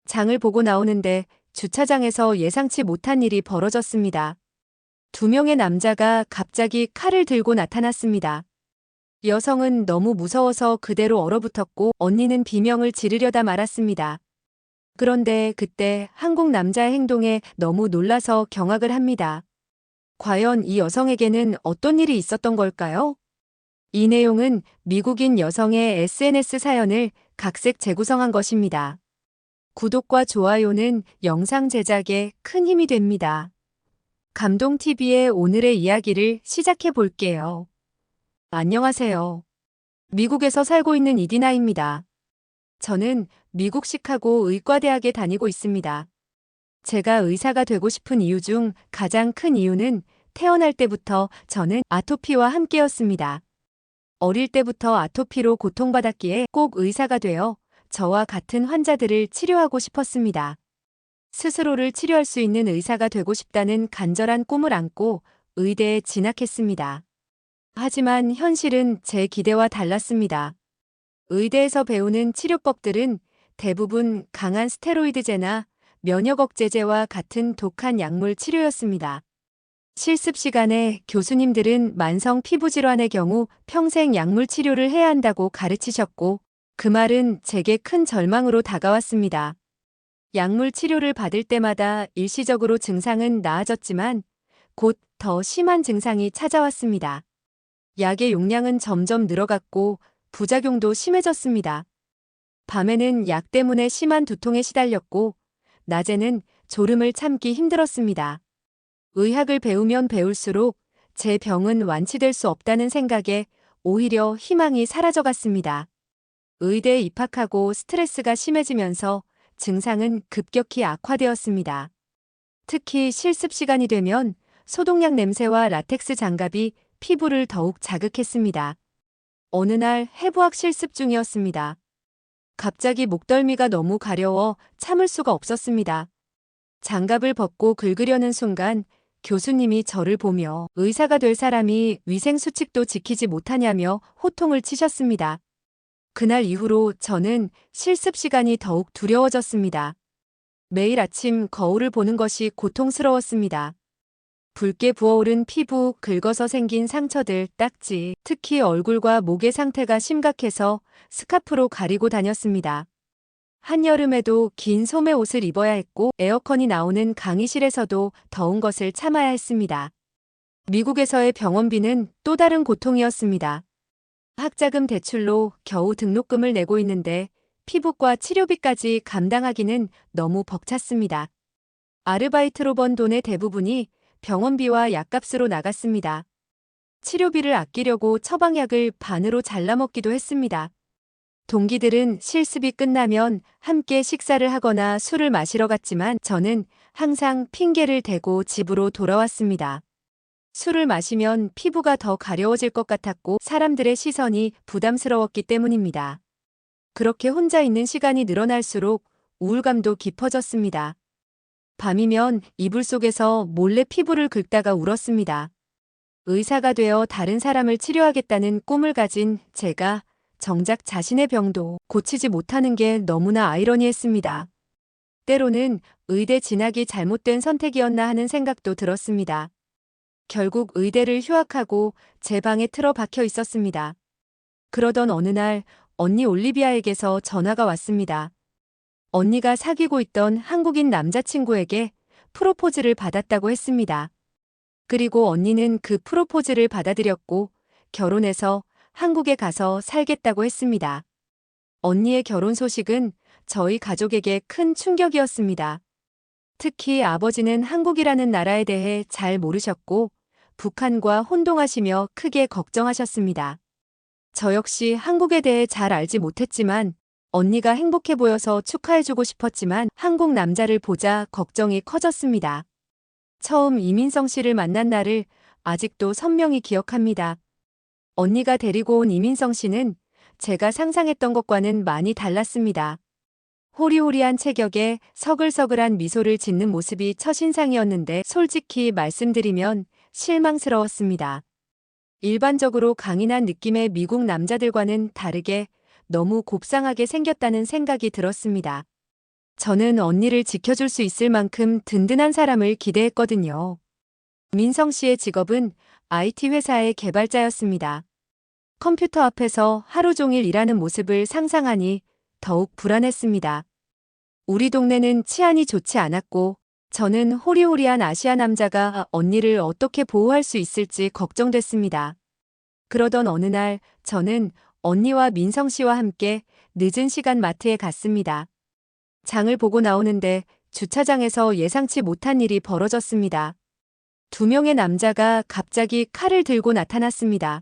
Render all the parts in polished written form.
장을 보고 나오는데 주차장에서 예상치 못한 일이 벌어졌습니다. 두 명의 남자가 갑자기 칼을 들고 나타났습니다. 여성은 너무 무서워서 그대로 얼어붙었고 언니는 비명을 지르려다 말았습니다. 그런데 그때 한국 남자의 행동에 너무 놀라서 경악을 합니다. 과연 이 여성에게는 어떤 일이 있었던 걸까요? 이 내용은 미국인 여성의 SNS 사연을 각색 재구성한 것입니다. 구독과 좋아요는 영상 제작에 큰 힘이 됩니다. 감동TV의 오늘의 이야기를 시작해 볼게요. 안녕하세요. 미국에서 살고 있는 이디나입니다. 저는 미국 시카고 의과대학에 다니고 있습니다. 제가 의사가 되고 싶은 이유 중 가장 큰 이유는 태어날 때부터 저는 아토피와 함께였습니다. 어릴 때부터 아토피로 고통받았기에 꼭 의사가 되어 저와 같은 환자들을 치료하고 싶었습니다. 스스로를 치료할 수 있는 의사가 되고 싶다는 간절한 꿈을 안고 의대에 진학했습니다. 하지만 현실은 제 기대와 달랐습니다. 의대에서 배우는 치료법들은 대부분 강한 스테로이드제나 면역억제제와 같은 독한 약물 치료였습니다. 실습 시간에 교수님들은 만성 피부질환의 경우 평생 약물 치료를 해야 한다고 가르치셨고, 그 말은 제게 큰 절망으로 다가왔습니다. 약물 치료를 받을 때마다 일시적으로 증상은 나아졌지만 곧 더 심한 증상이 찾아왔습니다. 약의 용량은 점점 늘어갔고 부작용도 심해졌습니다. 밤에는 약 때문에 심한 두통에 시달렸고, 낮에는 졸음을 참기 힘들었습니다. 의학을 배우면 배울수록 제 병은 완치될 수 없다는 생각에 오히려 희망이 사라져갔습니다. 의대에 입학하고 스트레스가 심해지면서 증상은 급격히 악화되었습니다. 특히 실습 시간이 되면 소독약 냄새와 라텍스 장갑이 피부를 더욱 자극했습니다. 어느 날 해부학 실습 중이었습니다. 갑자기 목덜미가 너무 가려워 참을 수가 없었습니다. 장갑을 벗고 긁으려는 순간 교수님이 저를 보며 의사가 될 사람이 위생수칙도 지키지 못하냐며 호통을 치셨습니다. 그날 이후로 저는 실습 시간이 더욱 두려워졌습니다. 매일 아침 거울을 보는 것이 고통스러웠습니다. 붉게 부어오른 피부, 긁어서 생긴 상처들, 딱지, 특히 얼굴과 목의 상태가 심각해서 스카프로 가리고 다녔습니다. 한여름에도 긴 소매 옷을 입어야 했고 에어컨이 나오는 강의실에서도 더운 것을 참아야 했습니다. 미국에서의 병원비는 또 다른 고통이었습니다. 학자금 대출로 겨우 등록금을 내고 있는데 피부과 치료비까지 감당하기는 너무 벅찼습니다. 아르바이트로 번 돈의 대부분이 병원비와 약값으로 나갔습니다. 치료비를 아끼려고 처방약을 반으로 잘라 먹기도 했습니다. 동기들은 실습이 끝나면 함께 식사를 하거나 술을 마시러 갔지만 저는 항상 핑계를 대고 집으로 돌아왔습니다. 술을 마시면 피부가 더 가려워질 것 같았고 사람들의 시선이 부담스러웠기 때문입니다. 그렇게 혼자 있는 시간이 늘어날수록 우울감도 깊어졌습니다. 밤이면 이불 속에서 몰래 피부를 긁다가 울었습니다. 의사가 되어 다른 사람을 치료하겠다는 꿈을 가진 제가 정작 자신의 병도 고치지 못하는 게 너무나 아이러니했습니다. 때로는 의대 진학이 잘못된 선택이었나 하는 생각도 들었습니다. 결국 의대를 휴학하고 제 방에 틀어박혀 있었습니다. 그러던 어느 날 언니 올리비아에게서 전화가 왔습니다. 언니가 사귀고 있던 한국인 남자친구에게 프로포즈를 받았다고 했습니다. 그리고 언니는 그 프로포즈를 받아들였고 결혼해서 한국에 가서 살겠다고 했습니다. 언니의 결혼 소식은 저희 가족에게 큰 충격이었습니다. 특히 아버지는 한국이라는 나라에 대해 잘 모르셨고 북한과 혼동하시며 크게 걱정하셨습니다. 저 역시 한국에 대해 잘 알지 못했지만 언니가 행복해 보여서 축하해주고 싶었지만 한국 남자를 보자 걱정이 커졌습니다. 처음 이민성 씨를 만난 날을 아직도 선명히 기억합니다. 언니가 데리고 온 이민성 씨는 제가 상상했던 것과는 많이 달랐습니다. 호리호리한 체격에 서글서글한 미소를 짓는 모습이 첫인상이었는데 솔직히 말씀드리면 실망스러웠습니다. 일반적으로 강인한 느낌의 미국 남자들과는 다르게 너무 곱상하게 생겼다는 생각이 들었습니다. 저는 언니를 지켜줄 수 있을 만큼 든든한 사람을 기대했거든요. 민성 씨의 직업은 IT 회사의 개발자였습니다. 컴퓨터 앞에서 하루 종일 일하는 모습을 상상하니 더욱 불안했습니다. 우리 동네는 치안이 좋지 않았고 저는 호리호리한 아시아 남자가 언니를 어떻게 보호할 수 있을지 걱정됐습니다. 그러던 어느 날 저는 언니와 민성 씨와 함께 늦은 시간 마트에 갔습니다. 장을 보고 나오는데 주차장에서 예상치 못한 일이 벌어졌습니다. 두 명의 남자가 갑자기 칼을 들고 나타났습니다.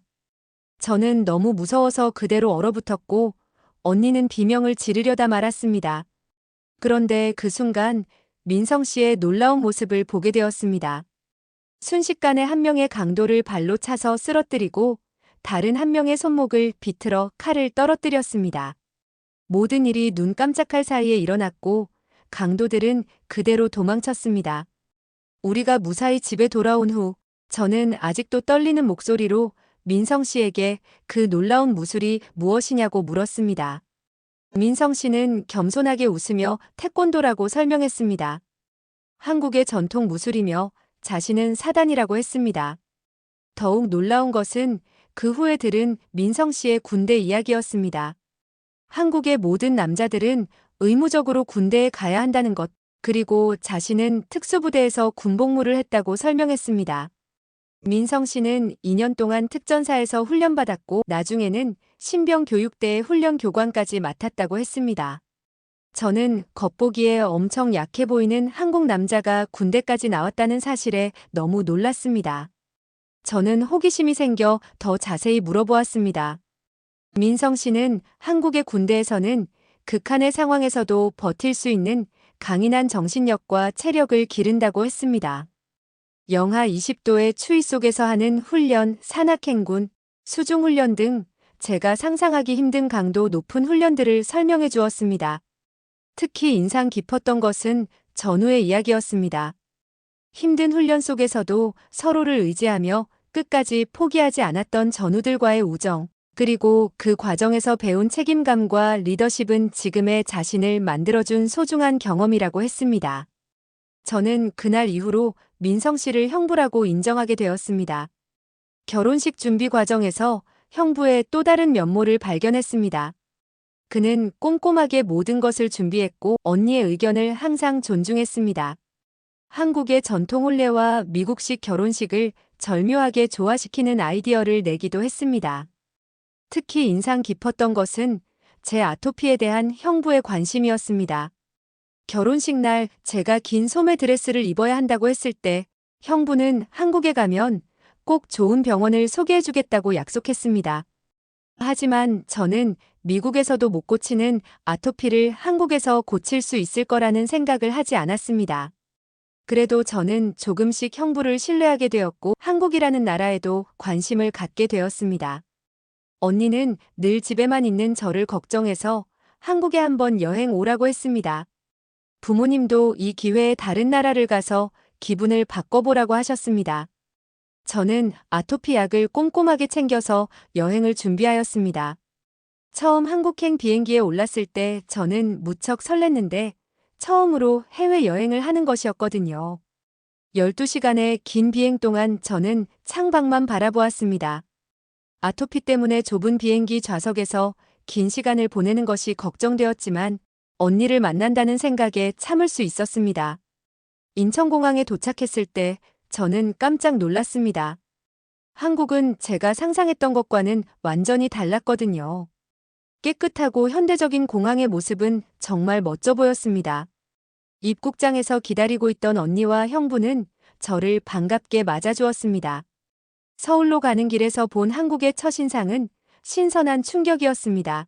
저는 너무 무서워서 그대로 얼어붙었고 언니는 비명을 지르려다 말았습니다. 그런데 그 순간 민성 씨의 놀라운 모습을 보게 되었습니다. 순식간에 한 명의 강도를 발로 차서 쓰러뜨리고 다른 한 명의 손목을 비틀어 칼을 떨어뜨렸습니다. 모든 일이 눈 깜짝할 사이에 일어났고 강도들은 그대로 도망쳤습니다. 우리가 무사히 집에 돌아온 후 저는 아직도 떨리는 목소리로 민성 씨에게 그 놀라운 무술이 무엇이냐고 물었습니다. 민성 씨는 겸손하게 웃으며 태권도라고 설명했습니다. 한국의 전통 무술이며 자신은 사단이라고 했습니다. 더욱 놀라운 것은 그 후에 들은 민성 씨의 군대 이야기였습니다. 한국의 모든 남자들은 의무적으로 군대에 가야 한다는 것, 그리고 자신은 특수부대에서 군복무를 했다고 설명했습니다. 민성 씨는 2년 동안 특전사에서 훈련받았고 나중에는 신병교육대의 훈련교관까지 맡았다고 했습니다. 저는 겉보기에 엄청 약해 보이는 한국 남자가 군대까지 나왔다는 사실에 너무 놀랐습니다. 저는 호기심이 생겨 더 자세히 물어보았습니다. 민성 씨는 한국의 군대에서는 극한의 상황에서도 버틸 수 있는 강인한 정신력과 체력을 기른다고 했습니다. 영하 20도의 추위 속에서 하는 훈련, 산악행군, 수중훈련 등 제가 상상하기 힘든 강도 높은 훈련들을 설명해 주었습니다. 특히 인상 깊었던 것은 전우의 이야기였습니다. 힘든 훈련 속에서도 서로를 의지하며 끝까지 포기하지 않았던 전우들과의 우정, 그리고 그 과정에서 배운 책임감과 리더십은 지금의 자신을 만들어준 소중한 경험이라고 했습니다. 저는 그날 이후로 민성 씨를 형부라고 인정하게 되었습니다. 결혼식 준비 과정에서 형부의 또 다른 면모를 발견했습니다. 그는 꼼꼼하게 모든 것을 준비했고 언니의 의견을 항상 존중했습니다. 한국의 전통 혼례와 미국식 결혼식을 절묘하게 조화시키는 아이디어를 내기도 했습니다. 특히 인상 깊었던 것은 제 아토피에 대한 형부의 관심이었습니다. 결혼식 날 제가 긴 소매 드레스를 입어야 한다고 했을 때 형부는 한국에 가면 꼭 좋은 병원을 소개해주겠다고 약속했습니다. 하지만 저는 미국에서도 못 고치는 아토피를 한국에서 고칠 수 있을 거라는 생각을 하지 않았습니다. 그래도 저는 조금씩 형부를 신뢰하게 되었고 한국이라는 나라에도 관심을 갖게 되었습니다. 언니는 늘 집에만 있는 저를 걱정해서 한국에 한번 여행 오라고 했습니다. 부모님도 이 기회에 다른 나라를 가서 기분을 바꿔보라고 하셨습니다. 저는 아토피 약을 꼼꼼하게 챙겨서 여행을 준비하였습니다. 처음 한국행 비행기에 올랐을 때 저는 무척 설렜는데 처음으로 해외여행을 하는 것이었거든요. 12시간의 긴 비행 동안 저는 창밖만 바라보았습니다. 아토피 때문에 좁은 비행기 좌석에서 긴 시간을 보내는 것이 걱정되었지만 언니를 만난다는 생각에 참을 수 있었습니다. 인천공항에 도착했을 때 저는 깜짝 놀랐습니다. 한국은 제가 상상했던 것과는 완전히 달랐거든요. 깨끗하고 현대적인 공항의 모습은 정말 멋져 보였습니다. 입국장에서 기다리고 있던 언니와 형부는 저를 반갑게 맞아주었습니다. 서울로 가는 길에서 본 한국의 첫인상은 신선한 충격이었습니다.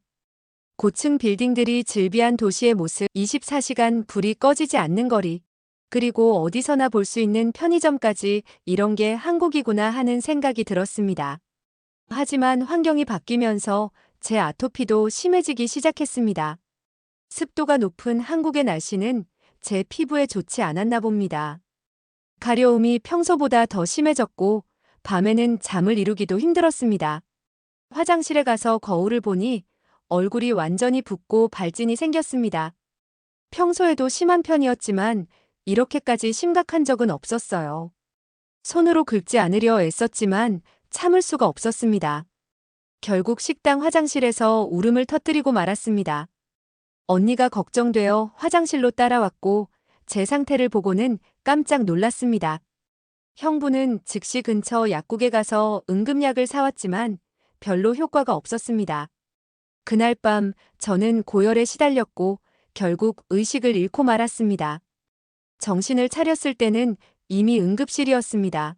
고층 빌딩들이 즐비한 도시의 모습, 24시간 불이 꺼지지 않는 거리, 그리고 어디서나 볼 수 있는 편의점까지 이런 게 한국이구나 하는 생각이 들었습니다. 하지만 환경이 바뀌면서 제 아토피도 심해지기 시작했습니다. 습도가 높은 한국의 날씨는 제 피부에 좋지 않았나 봅니다. 가려움이 평소보다 더 심해졌고 밤에는 잠을 이루기도 힘들었습니다. 화장실에 가서 거울을 보니 얼굴이 완전히 붓고 발진이 생겼습니다. 평소에도 심한 편이었지만 이렇게까지 심각한 적은 없었어요. 손으로 긁지 않으려 애썼지만 참을 수가 없었습니다. 결국 식당 화장실에서 울음을 터뜨리고 말았습니다. 언니가 걱정되어 화장실로 따라왔고 제 상태를 보고는 깜짝 놀랐습니다. 형부는 즉시 근처 약국에 가서 응급약을 사왔지만 별로 효과가 없었습니다. 그날 밤 저는 고열에 시달렸고 결국 의식을 잃고 말았습니다. 정신을 차렸을 때는 이미 응급실이었습니다.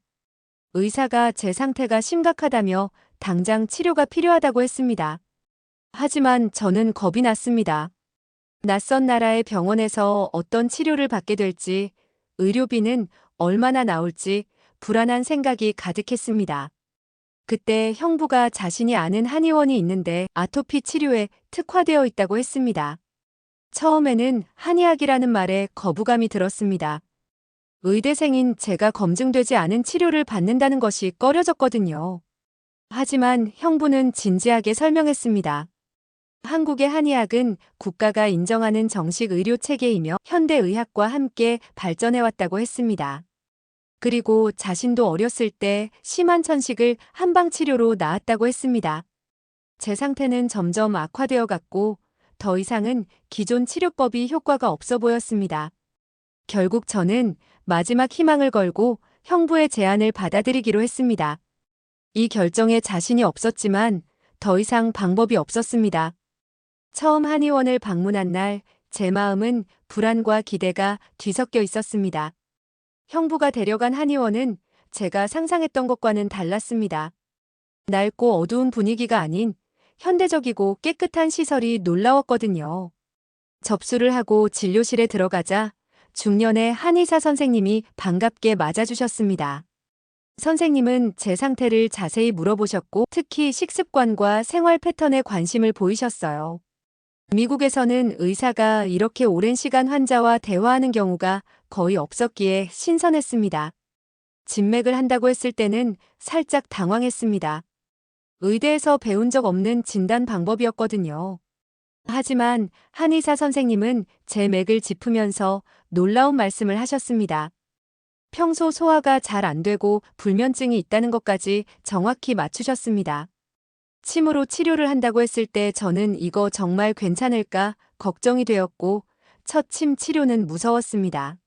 의사가 제 상태가 심각하다며 당장 치료가 필요하다고 했습니다. 하지만 저는 겁이 났습니다. 낯선 나라의 병원에서 어떤 치료를 받게 될지, 의료비는 얼마나 나올지 불안한 생각이 가득했습니다. 그때 형부가 자신이 아는 한의원이 있는데 아토피 치료에 특화되어 있다고 했습니다. 처음에는 한의학이라는 말에 거부감이 들었습니다. 의대생인 제가 검증되지 않은 치료를 받는다는 것이 꺼려졌거든요. 하지만 형부는 진지하게 설명했습니다. 한국의 한의학은 국가가 인정하는 정식 의료 체계이며 현대의학과 함께 발전해왔다고 했습니다. 그리고 자신도 어렸을 때 심한 천식을 한방치료로 나았다고 했습니다. 제 상태는 점점 악화되어 갔고 더 이상은 기존 치료법이 효과가 없어 보였습니다. 결국 저는 마지막 희망을 걸고 형부의 제안을 받아들이기로 했습니다. 이 결정에 자신이 없었지만 더 이상 방법이 없었습니다. 처음 한의원을 방문한 날 제 마음은 불안과 기대가 뒤섞여 있었습니다. 형부가 데려간 한의원은 제가 상상했던 것과는 달랐습니다. 낡고 어두운 분위기가 아닌 현대적이고 깨끗한 시설이 놀라웠거든요. 접수를 하고 진료실에 들어가자 중년의 한의사 선생님이 반갑게 맞아주셨습니다. 선생님은 제 상태를 자세히 물어보셨고 특히 식습관과 생활 패턴에 관심을 보이셨어요. 미국에서는 의사가 이렇게 오랜 시간 환자와 대화하는 경우가 거의 없었기에 신선했습니다. 진맥을 한다고 했을 때는 살짝 당황했습니다. 의대에서 배운 적 없는 진단 방법이었거든요. 하지만 한의사 선생님은 제 맥을 짚으면서 놀라운 말씀을 하셨습니다. 평소 소화가 잘 안 되고 불면증이 있다는 것까지 정확히 맞추셨습니다. 침으로 치료를 한다고 했을 때 저는 이거 정말 괜찮을까 걱정이 되었고 첫 침 치료는 무서웠습니다.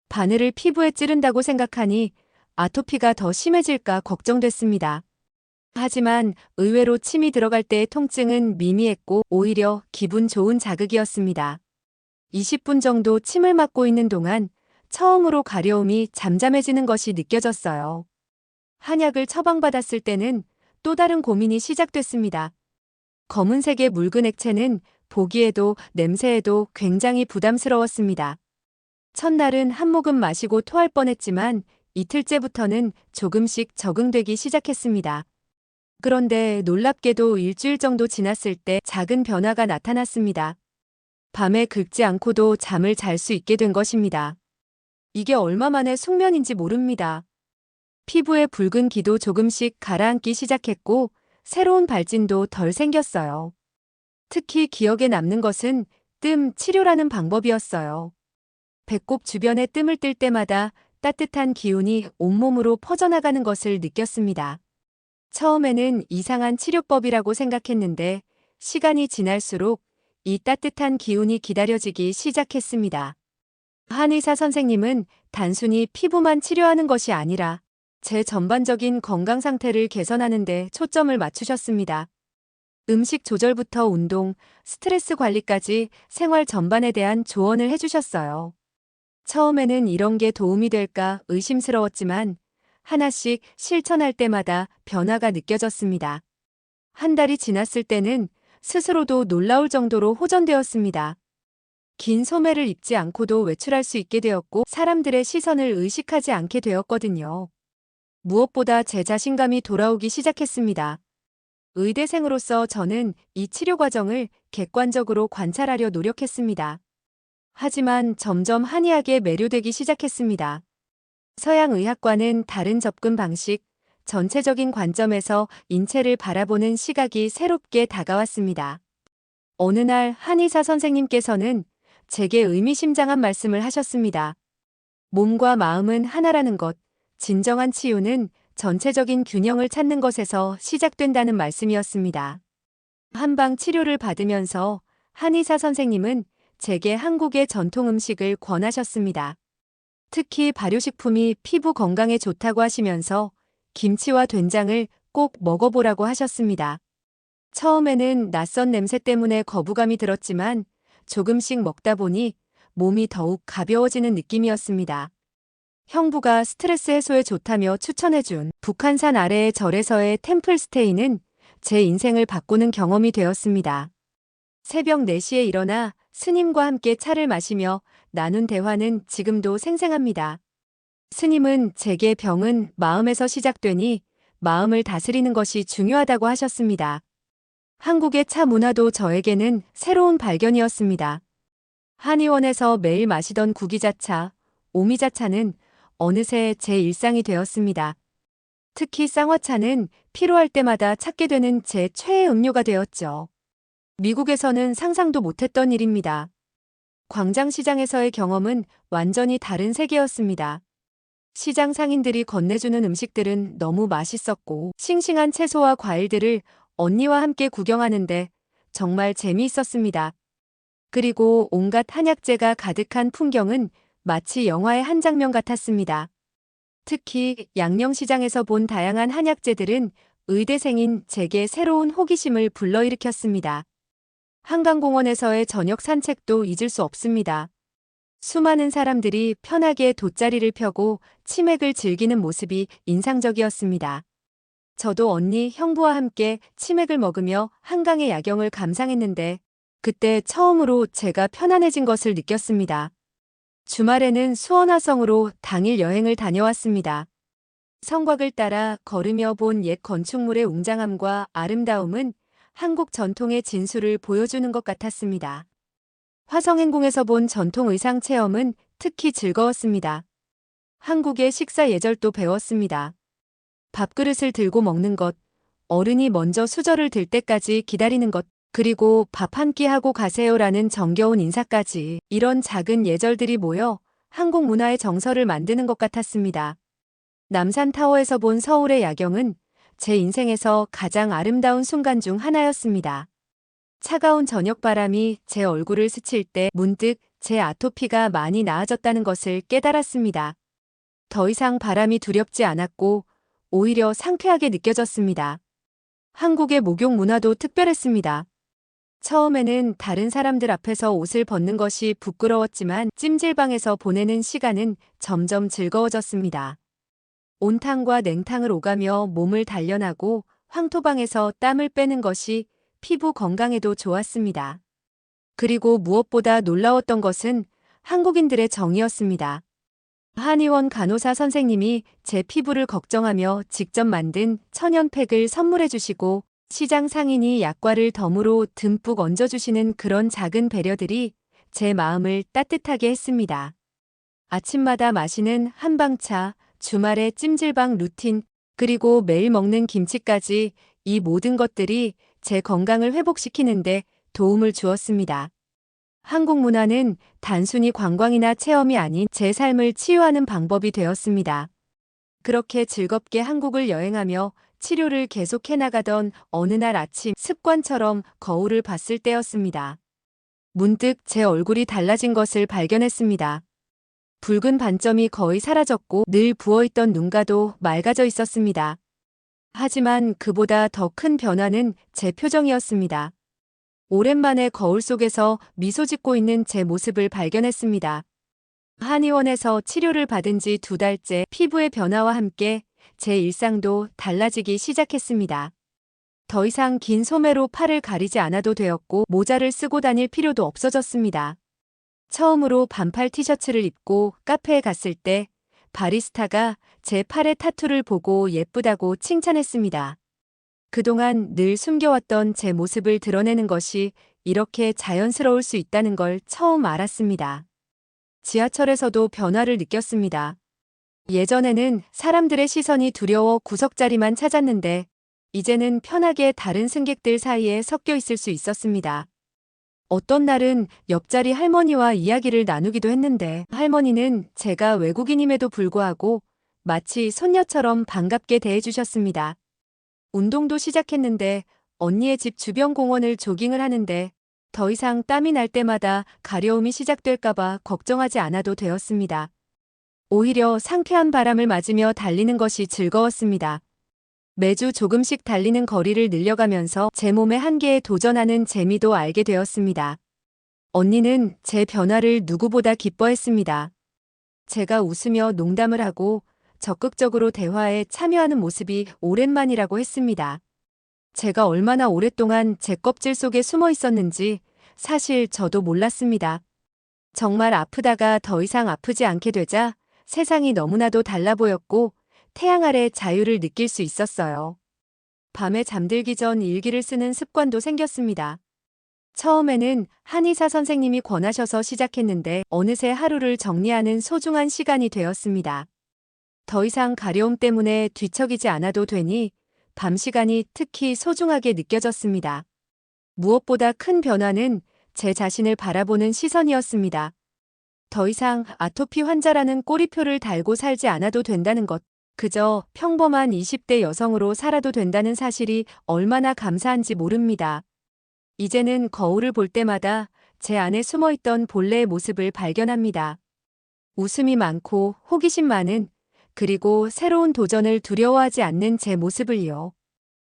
바늘을 피부에 찌른다고 생각하니 아토피가 더 심해질까 걱정됐습니다. 하지만 의외로 침이 들어갈 때의 통증은 미미했고 오히려 기분 좋은 자극이었습니다. 20분 정도 침을 맞고 있는 동안 처음으로 가려움이 잠잠해지는 것이 느껴졌어요. 한약을 처방받았을 때는 또 다른 고민이 시작됐습니다. 검은색의 묽은 액체는 보기에도 냄새에도 굉장히 부담스러웠습니다. 첫날은 한 모금 마시고 토할 뻔했지만 이틀째부터는 조금씩 적응되기 시작했습니다. 그런데 놀랍게도 일주일 정도 지났을 때 작은 변화가 나타났습니다. 밤에 긁지 않고도 잠을 잘 수 있게 된 것입니다. 이게 얼마 만에 숙면인지 모릅니다. 피부의 붉은 기도 조금씩 가라앉기 시작했고 새로운 발진도 덜 생겼어요. 특히 기억에 남는 것은 뜸 치료라는 방법이었어요. 배꼽 주변에 뜸을 뜰 때마다 따뜻한 기운이 온몸으로 퍼져나가는 것을 느꼈습니다. 처음에는 이상한 치료법이라고 생각했는데 시간이 지날수록 이 따뜻한 기운이 기다려지기 시작했습니다. 한의사 선생님은 단순히 피부만 치료하는 것이 아니라 제 전반적인 건강 상태를 개선하는 데 초점을 맞추셨습니다. 음식 조절부터 운동, 스트레스 관리까지 생활 전반에 대한 조언을 해주셨어요. 처음에는 이런 게 도움이 될까 의심스러웠지만 하나씩 실천할 때마다 변화가 느껴졌습니다. 한 달이 지났을 때는 스스로도 놀라울 정도로 호전되었습니다. 긴 소매를 입지 않고도 외출할 수 있게 되었고 사람들의 시선을 의식하지 않게 되었거든요. 무엇보다 제 자신감이 돌아오기 시작했습니다. 의대생으로서 저는 이 치료 과정을 객관적으로 관찰하려 노력했습니다. 하지만 점점 한의학에 매료되기 시작했습니다. 서양 의학과는 다른 접근 방식, 전체적인 관점에서 인체를 바라보는 시각이 새롭게 다가왔습니다. 어느 날 한의사 선생님께서는 제게 의미심장한 말씀을 하셨습니다. 몸과 마음은 하나라는 것, 진정한 치유는 전체적인 균형을 찾는 것에서 시작된다는 말씀이었습니다. 한방 치료를 받으면서 한의사 선생님은 제게 한국의 전통 음식을 권하셨습니다. 특히 발효식품이 피부 건강에 좋다고 하시면서 김치와 된장을 꼭 먹어보라고 하셨습니다. 처음에는 낯선 냄새 때문에 거부감이 들었지만 조금씩 먹다 보니 몸이 더욱 가벼워지는 느낌이었습니다. 형부가 스트레스 해소에 좋다며 추천해준 북한산 아래의 절에서의 템플스테이는 제 인생을 바꾸는 경험이 되었습니다. 새벽 4시에 일어나 스님과 함께 차를 마시며 나눈 대화는 지금도 생생합니다. 스님은 제게 병은 마음에서 시작되니 마음을 다스리는 것이 중요하다고 하셨습니다. 한국의 차 문화도 저에게는 새로운 발견이었습니다. 한의원에서 매일 마시던 구기자차, 오미자차는 어느새 제 일상이 되었습니다. 특히 쌍화차는 필요할 때마다 찾게 되는 제 최애 음료가 되었죠. 미국에서는 상상도 못했던 일입니다. 광장시장에서의 경험은 완전히 다른 세계였습니다. 시장 상인들이 건네주는 음식들은 너무 맛있었고 싱싱한 채소와 과일들을 언니와 함께 구경하는데 정말 재미있었습니다. 그리고 온갖 한약재가 가득한 풍경은 마치 영화의 한 장면 같았습니다. 특히 양령시장에서 본 다양한 한약재들은 의대생인 제게 새로운 호기심을 불러일으켰습니다. 한강공원에서의 저녁 산책도 잊을 수 없습니다. 수많은 사람들이 편하게 돗자리를 펴고 치맥을 즐기는 모습이 인상적이었습니다. 저도 언니, 형부와 함께 치맥을 먹으며 한강의 야경을 감상했는데 그때 처음으로 제가 편안해진 것을 느꼈습니다. 주말에는 수원화성으로 당일 여행을 다녀왔습니다. 성곽을 따라 걸으며 본 옛 건축물의 웅장함과 아름다움은 한국 전통의 진수를 보여주는 것 같았습니다. 화성행궁에서 본 전통 의상 체험은 특히 즐거웠습니다. 한국의 식사 예절도 배웠습니다. 밥그릇을 들고 먹는 것, 어른이 먼저 수저를 들 때까지 기다리는 것, 그리고 밥 한 끼 하고 가세요라는 정겨운 인사까지 이런 작은 예절들이 모여 한국 문화의 정서를 만드는 것 같았습니다. 남산타워에서 본 서울의 야경은 제 인생에서 가장 아름다운 순간 중 하나였습니다. 차가운 저녁바람이 제 얼굴을 스칠 때 문득 제 아토피가 많이 나아졌다는 것을 깨달았습니다. 더 이상 바람이 두렵지 않았고 오히려 상쾌하게 느껴졌습니다. 한국의 목욕 문화도 특별했습니다. 처음에는 다른 사람들 앞에서 옷을 벗는 것이 부끄러웠지만 찜질방에서 보내는 시간은 점점 즐거워졌습니다. 온탕과 냉탕을 오가며 몸을 단련하고 황토방에서 땀을 빼는 것이 피부 건강에도 좋았습니다. 그리고 무엇보다 놀라웠던 것은 한국인들의 정이었습니다. 한의원 간호사 선생님이 제 피부를 걱정하며 직접 만든 천연팩을 선물해 주시고 시장 상인이 약과를 덤으로 듬뿍 얹어주시는 그런 작은 배려들이 제 마음을 따뜻하게 했습니다. 아침마다 마시는 한방차, 주말의 찜질방 루틴, 그리고 매일 먹는 김치까지 이 모든 것들이 제 건강을 회복시키는데 도움을 주었습니다. 한국 문화는 단순히 관광이나 체험이 아닌 제 삶을 치유하는 방법이 되었습니다. 그렇게 즐겁게 한국을 여행하며 치료를 계속해 나가던 어느 날 아침 습관처럼 거울을 봤을 때였습니다. 문득 제 얼굴이 달라진 것을 발견했습니다. 붉은 반점이 거의 사라졌고 늘 부어있던 눈가도 맑아져 있었습니다. 하지만 그보다 더 큰 변화는 제 표정이었습니다. 오랜만에 거울 속에서 미소 짓고 있는 제 모습을 발견했습니다. 한의원에서 치료를 받은 지 2달째 피부의 변화와 함께 제 일상도 달라지기 시작했습니다. 더 이상 긴 소매로 팔을 가리지 않아도 되었고 모자를 쓰고 다닐 필요도 없어졌습니다. 처음으로 반팔 티셔츠를 입고 카페에 갔을 때 바리스타가 제 팔의 타투를 보고 예쁘다고 칭찬했습니다. 그동안 늘 숨겨왔던 제 모습을 드러내는 것이 이렇게 자연스러울 수 있다는 걸 처음 알았습니다. 지하철에서도 변화를 느꼈습니다. 예전에는 사람들의 시선이 두려워 구석자리만 찾았는데 이제는 편하게 다른 승객들 사이에 섞여 있을 수 있었습니다. 어떤 날은 옆자리 할머니와 이야기를 나누기도 했는데 할머니는 제가 외국인임에도 불구하고 마치 손녀처럼 반갑게 대해주셨습니다. 운동도 시작했는데 언니의 집 주변 공원을 조깅을 하는데 더 이상 땀이 날 때마다 가려움이 시작될까봐 걱정하지 않아도 되었습니다. 오히려 상쾌한 바람을 맞으며 달리는 것이 즐거웠습니다. 매주 조금씩 달리는 거리를 늘려가면서 제 몸의 한계에 도전하는 재미도 알게 되었습니다. 언니는 제 변화를 누구보다 기뻐했습니다. 제가 웃으며 농담을 하고 적극적으로 대화에 참여하는 모습이 오랜만이라고 했습니다. 제가 얼마나 오랫동안 제 껍질 속에 숨어 있었는지 사실 저도 몰랐습니다. 정말 아프다가 더 이상 아프지 않게 되자 세상이 너무나도 달라 보였고 태양 아래 자유를 느낄 수 있었어요. 밤에 잠들기 전 일기를 쓰는 습관도 생겼습니다. 처음에는 한의사 선생님이 권하셔서 시작했는데 어느새 하루를 정리하는 소중한 시간이 되었습니다. 더 이상 가려움 때문에 뒤척이지 않아도 되니 밤 시간이 특히 소중하게 느껴졌습니다. 무엇보다 큰 변화는 제 자신을 바라보는 시선이었습니다. 더 이상 아토피 환자라는 꼬리표를 달고 살지 않아도 된다는 것, 그저 평범한 20대 여성으로 살아도 된다는 사실이 얼마나 감사한지 모릅니다. 이제는 거울을 볼 때마다 제 안에 숨어있던 본래의 모습을 발견합니다. 웃음이 많고 호기심 많은, 그리고 새로운 도전을 두려워하지 않는 제 모습을요.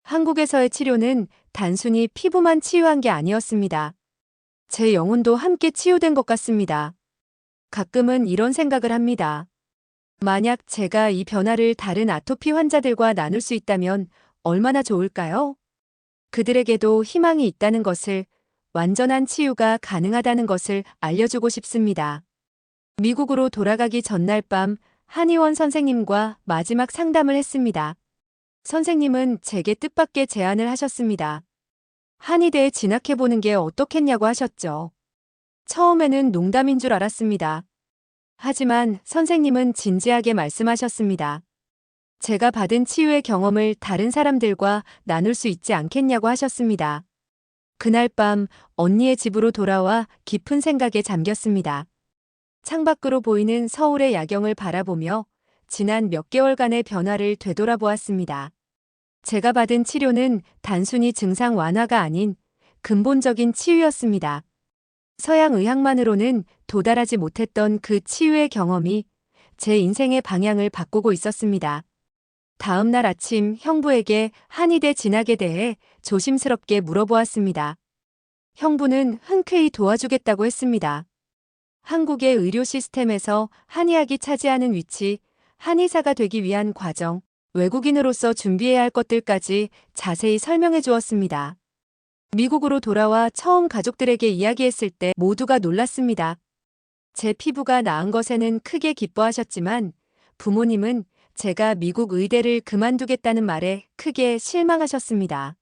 한국에서의 치료는 단순히 피부만 치유한 게 아니었습니다. 제 영혼도 함께 치유된 것 같습니다. 가끔은 이런 생각을 합니다. 만약 제가 이 변화를 다른 아토피 환자들과 나눌 수 있다면 얼마나 좋을까요? 그들에게도 희망이 있다는 것을, 완전한 치유가 가능하다는 것을 알려주고 싶습니다. 미국으로 돌아가기 전날 밤 한의원 선생님과 마지막 상담을 했습니다. 선생님은 제게 뜻밖의 제안을 하셨습니다. 한의대에 진학해보는 게 어떻겠냐고 하셨죠. 처음에는 농담인 줄 알았습니다. 하지만 선생님은 진지하게 말씀하셨습니다. 제가 받은 치유의 경험을 다른 사람들과 나눌 수 있지 않겠냐고 하셨습니다. 그날 밤 언니의 집으로 돌아와 깊은 생각에 잠겼습니다. 창밖으로 보이는 서울의 야경을 바라보며 지난 몇 개월간의 변화를 되돌아보았습니다. 제가 받은 치료는 단순히 증상 완화가 아닌 근본적인 치유였습니다. 서양 의학만으로는 도달하지 못했던 그 치유의 경험이 제 인생의 방향을 바꾸고 있었습니다. 다음 날 아침 형부에게 한의대 진학에 대해 조심스럽게 물어보았습니다. 형부는 흔쾌히 도와주겠다고 했습니다. 한국의 의료 시스템에서 한의학이 차지하는 위치, 한의사가 되기 위한 과정, 외국인으로서 준비해야 할 것들까지 자세히 설명해 주었습니다. 미국으로 돌아와 처음 가족들에게 이야기했을 때 모두가 놀랐습니다. 제 피부가 나은 것에는 크게 기뻐하셨지만 부모님은 제가 미국 의대를 그만두겠다는 말에 크게 실망하셨습니다.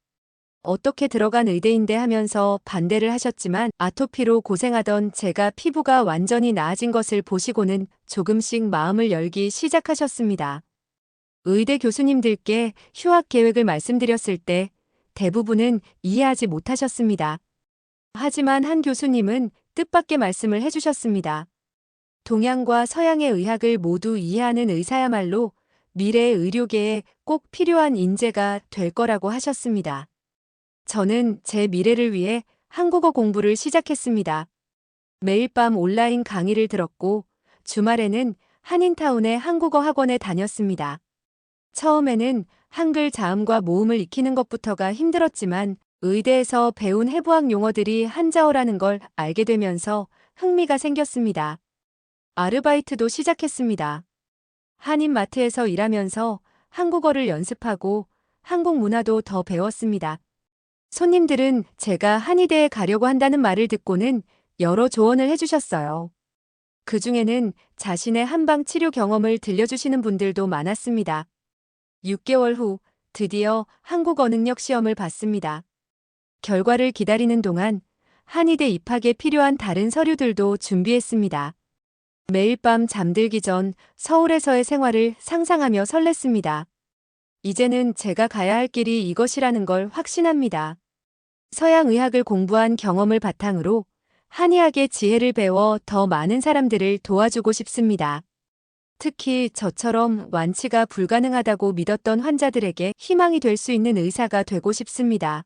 어떻게 들어간 의대인데 하면서 반대를 하셨지만 아토피로 고생하던 제가 피부가 완전히 나아진 것을 보시고는 조금씩 마음을 열기 시작하셨습니다. 의대 교수님들께 휴학 계획을 말씀드렸을 때 대부분은 이해하지 못하셨습니다. 하지만 한 교수님은 뜻밖의 말씀을 해주셨습니다. 동양과 서양의 의학을 모두 이해하는 의사야말로 미래의 의료계에 꼭 필요한 인재가 될 거라고 하셨습니다. 저는 제 미래를 위해 한국어 공부를 시작했습니다. 매일 밤 온라인 강의를 들었고 주말에는 한인타운의 한국어 학원에 다녔습니다. 처음에는 한글 자음과 모음을 익히는 것부터가 힘들었지만 의대에서 배운 해부학 용어들이 한자어라는 걸 알게 되면서 흥미가 생겼습니다. 아르바이트도 시작했습니다. 한인마트에서 일하면서 한국어를 연습하고 한국 문화도 더 배웠습니다. 손님들은 제가 한의대에 가려고 한다는 말을 듣고는 여러 조언을 해주셨어요. 그 중에는 자신의 한방 치료 경험을 들려주시는 분들도 많았습니다. 6개월 후 드디어 한국어 능력 시험을 봤습니다. 결과를 기다리는 동안 한의대 입학에 필요한 다른 서류들도 준비했습니다. 매일 밤 잠들기 전 서울에서의 생활을 상상하며 설렜습니다. 이제는 제가 가야 할 길이 이것이라는 걸 확신합니다. 서양 의학을 공부한 경험을 바탕으로 한의학의 지혜를 배워 더 많은 사람들을 도와주고 싶습니다. 특히 저처럼 완치가 불가능하다고 믿었던 환자들에게 희망이 될 수 있는 의사가 되고 싶습니다.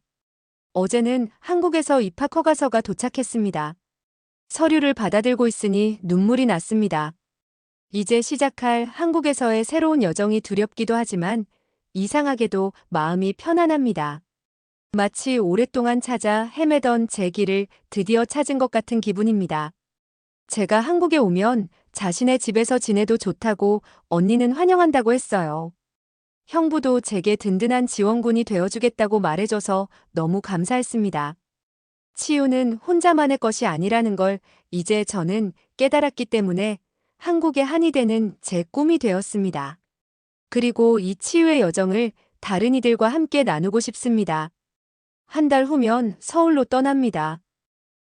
어제는 한국에서 입학 허가서가 도착했습니다. 서류를 받아들고 있으니 눈물이 났습니다. 이제 시작할 한국에서의 새로운 여정이 두렵기도 하지만 이상하게도 마음이 편안합니다. 마치 오랫동안 찾아 헤매던 제 길을 드디어 찾은 것 같은 기분입니다. 제가 한국에 오면 자신의 집에서 지내도 좋다고 언니는 환영한다고 했어요. 형부도 제게 든든한 지원군이 되어주겠다고 말해줘서 너무 감사했습니다. 치유는 혼자만의 것이 아니라는 걸 이제 저는 깨달았기 때문에 한국의 한이 되는 제 꿈이 되었습니다. 그리고 이 치유의 여정을 다른 이들과 함께 나누고 싶습니다. 한 달 후면 서울로 떠납니다.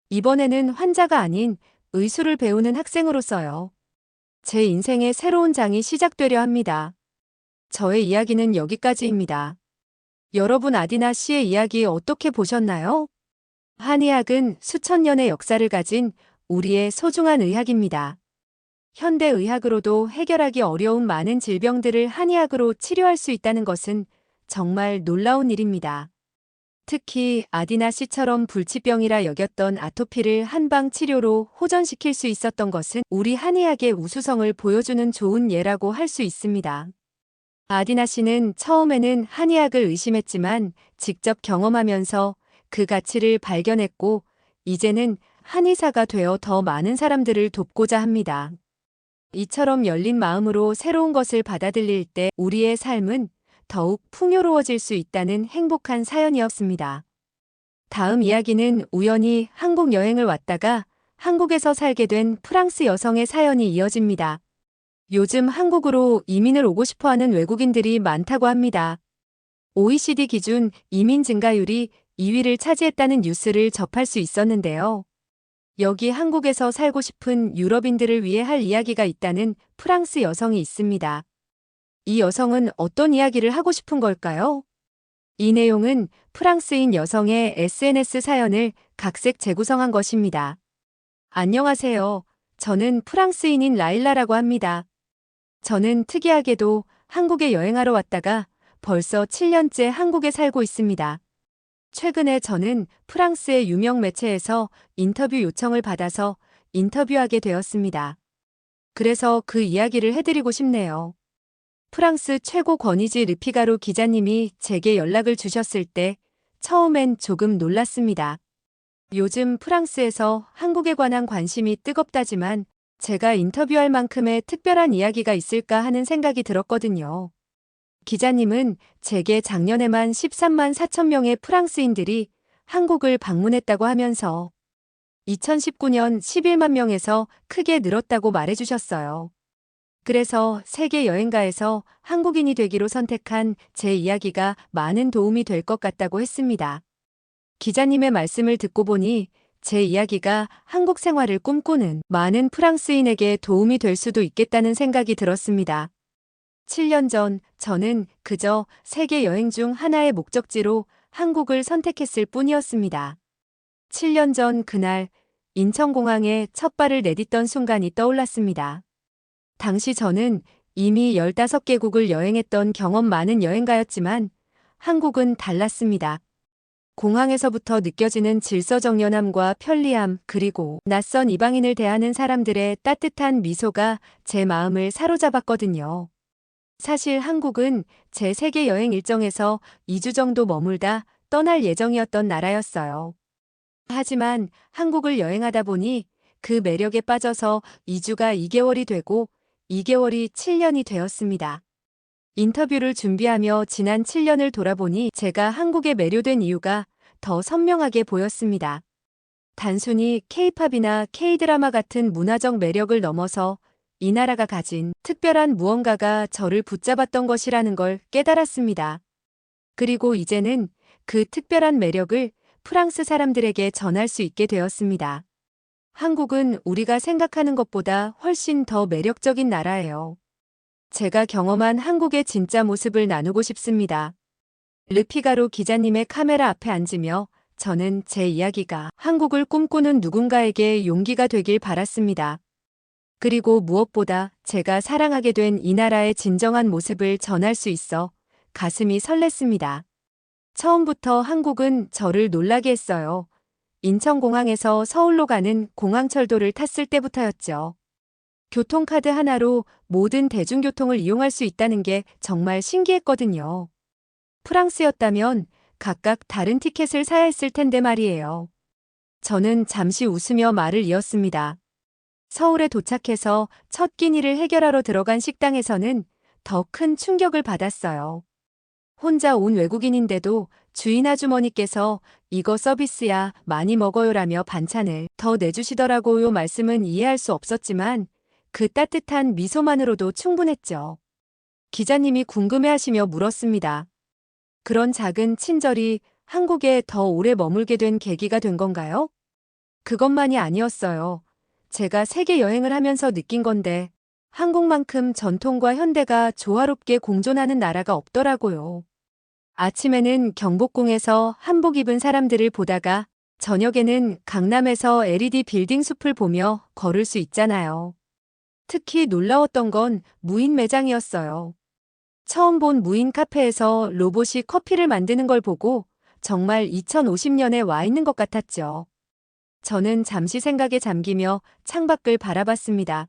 이번에는 환자가 아닌 의술을 배우는 학생으로서요. 제 인생의 새로운 장이 시작되려 합니다. 저의 이야기는 여기까지입니다. 여러분 아디나 씨의 이야기 어떻게 보셨나요? 한의학은 수천 년의 역사를 가진 우리의 소중한 의학입니다. 현대 의학으로도 해결하기 어려운 많은 질병들을 한의학으로 치료할 수 있다는 것은 정말 놀라운 일입니다. 특히 아디나 씨처럼 불치병이라 여겼던 아토피를 한방 치료로 호전시킬 수 있었던 것은 우리 한의학의 우수성을 보여주는 좋은 예라고 할 수 있습니다. 아디나 씨는 처음에는 한의학을 의심했지만 직접 경험하면서 그 가치를 발견했고 이제는 한의사가 되어 더 많은 사람들을 돕고자 합니다. 이처럼 열린 마음으로 새로운 것을 받아들일 때 우리의 삶은 더욱 풍요로워질 수 있다는 행복한 사연이었습니다. 다음 이야기는 우연히 한국 여행을 왔다가 한국에서 살게 된 프랑스 여성의 사연이 이어집니다. 요즘 한국으로 이민을 오고 싶어하는 외국인들이 많다고 합니다. OECD 기준 이민 증가율이 2위를 차지했다는 뉴스를 접할 수 있었는데요. 여기 한국에서 살고 싶은 유럽인들을 위해 할 이야기가 있다는 프랑스 여성이 있습니다. 이 여성은 어떤 이야기를 하고 싶은 걸까요? 이 내용은 프랑스인 여성의 SNS 사연을 각색 재구성한 것입니다. 안녕하세요. 저는 프랑스인인 라일라라고 합니다. 저는 특이하게도 한국에 여행하러 왔다가 벌써 7년째 한국에 살고 있습니다. 최근에 저는 프랑스의 유명 매체에서 인터뷰 요청을 받아서 인터뷰하게 되었습니다. 그래서 그 이야기를 해드리고 싶네요. 프랑스 최고 권위지 르피가로 기자님이 제게 연락을 주셨을 때 처음엔 조금 놀랐습니다. 요즘 프랑스에서 한국에 관한 관심이 뜨겁다지만 제가 인터뷰할 만큼의 특별한 이야기가 있을까 하는 생각이 들었거든요. 기자님은 제게 작년에만 13만 4천 명의 프랑스인들이 한국을 방문했다고 하면서 2019년 11만 명에서 크게 늘었다고 말해주셨어요. 그래서 세계 여행가에서 한국인이 되기로 선택한 제 이야기가 많은 도움이 될 것 같다고 했습니다. 기자님의 말씀을 듣고 보니 제 이야기가 한국 생활을 꿈꾸는 많은 프랑스인에게 도움이 될 수도 있겠다는 생각이 들었습니다. 7년 전 저는 그저 세계 여행 중 하나의 목적지로 한국을 선택했을 뿐이었습니다. 7년 전 그날 인천공항에 첫 발을 내딛던 순간이 떠올랐습니다. 당시 저는 이미 15개국을 여행했던 경험 많은 여행가였지만 한국은 달랐습니다. 공항에서부터 느껴지는 질서정연함과 편리함 그리고 낯선 이방인을 대하는 사람들의 따뜻한 미소가 제 마음을 사로잡았거든요. 사실 한국은 제 세계 여행 일정에서 2주 정도 머물다 떠날 예정이었던 나라였어요. 하지만 한국을 여행하다 보니 그 매력에 빠져서 2주가 2개월이 되고 2개월이 7년이 되었습니다. 인터뷰를 준비하며 지난 7년을 돌아보니 제가 한국에 매료된 이유가 더 선명하게 보였습니다. 단순히 K-팝이나 K-드라마 같은 문화적 매력을 넘어서 이 나라가 가진 특별한 무언가가 저를 붙잡았던 것이라는 걸 깨달았습니다. 그리고 이제는 그 특별한 매력을 프랑스 사람들에게 전할 수 있게 되었습니다. 한국은 우리가 생각하는 것보다 훨씬 더 매력적인 나라예요. 제가 경험한 한국의 진짜 모습을 나누고 싶습니다. 르피가로 기자님의 카메라 앞에 앉으며 저는 제 이야기가 한국을 꿈꾸는 누군가에게 용기가 되길 바랐습니다. 그리고 무엇보다 제가 사랑하게 된 이 나라의 진정한 모습을 전할 수 있어 가슴이 설렜습니다. 처음부터 한국은 저를 놀라게 했어요. 인천공항에서 서울로 가는 공항철도를 탔을 때부터였죠. 교통카드 하나로 모든 대중교통을 이용할 수 있다는 게 정말 신기했거든요. 프랑스였다면 각각 다른 티켓을 사야 했을 텐데 말이에요. 저는 잠시 웃으며 말을 이었습니다. 서울에 도착해서 첫 끼니를 해결하러 들어간 식당에서는 더 큰 충격을 받았어요. 혼자 온 외국인인데도 주인 아주머니께서 이거 서비스야 많이 먹어요라며 반찬을 더 내주시더라고요. 말씀은 이해할 수 없었지만 그 따뜻한 미소만으로도 충분했죠. 기자님이 궁금해하시며 물었습니다. 그런 작은 친절이 한국에 더 오래 머물게 된 계기가 된 건가요? 그것만이 아니었어요. 제가 세계 여행을 하면서 느낀 건데 한국만큼 전통과 현대가 조화롭게 공존하는 나라가 없더라고요. 아침에는 경복궁에서 한복 입은 사람들을 보다가 저녁에는 강남에서 LED 빌딩 숲을 보며 걸을 수 있잖아요. 특히 놀라웠던 건 무인 매장이었어요. 처음 본 무인 카페에서 로봇이 커피를 만드는 걸 보고 정말 2050년에 와 있는 것 같았죠. 저는 잠시 생각에 잠기며 창밖을 바라봤습니다.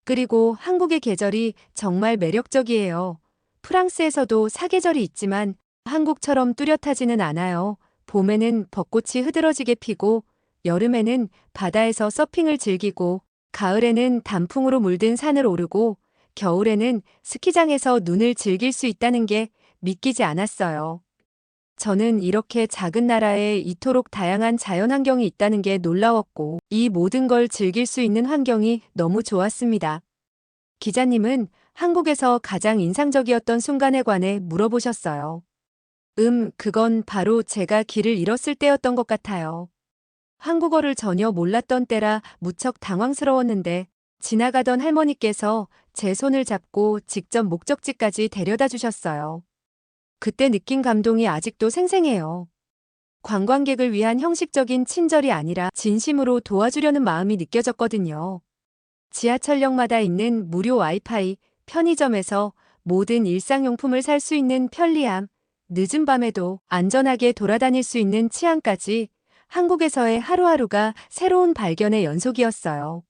그리고 한국의 계절이 정말 매력적이에요. 프랑스에서도 사계절이 있지만 한국처럼 뚜렷하지는 않아요. 봄에는 벚꽃이 흐드러지게 피고 여름에는 바다에서 서핑을 즐기고 가을에는 단풍으로 물든 산을 오르고 겨울에는 스키장에서 눈을 즐길 수 있다는 게 믿기지 않았어요. 저는 이렇게 작은 나라에 이토록 다양한 자연환경이 있다는 게 놀라웠고 이 모든 걸 즐길 수 있는 환경이 너무 좋았습니다. 기자님은 한국에서 가장 인상적이었던 순간에 관해 물어보셨어요. 그건 바로 제가 길을 잃었을 때였던 것 같아요. 한국어를 전혀 몰랐던 때라 무척 당황스러웠는데 지나가던 할머니께서 제 손을 잡고 직접 목적지까지 데려다 주셨어요. 그때 느낀 감동이 아직도 생생해요. 관광객을 위한 형식적인 친절이 아니라 진심으로 도와주려는 마음이 느껴졌거든요. 지하철역마다 있는 무료 와이파이, 편의점에서 모든 일상용품을 살 수 있는 편리함, 늦은 밤에도 안전하게 돌아다닐 수 있는 치안까지 한국에서의 하루하루가 새로운 발견의 연속이었어요.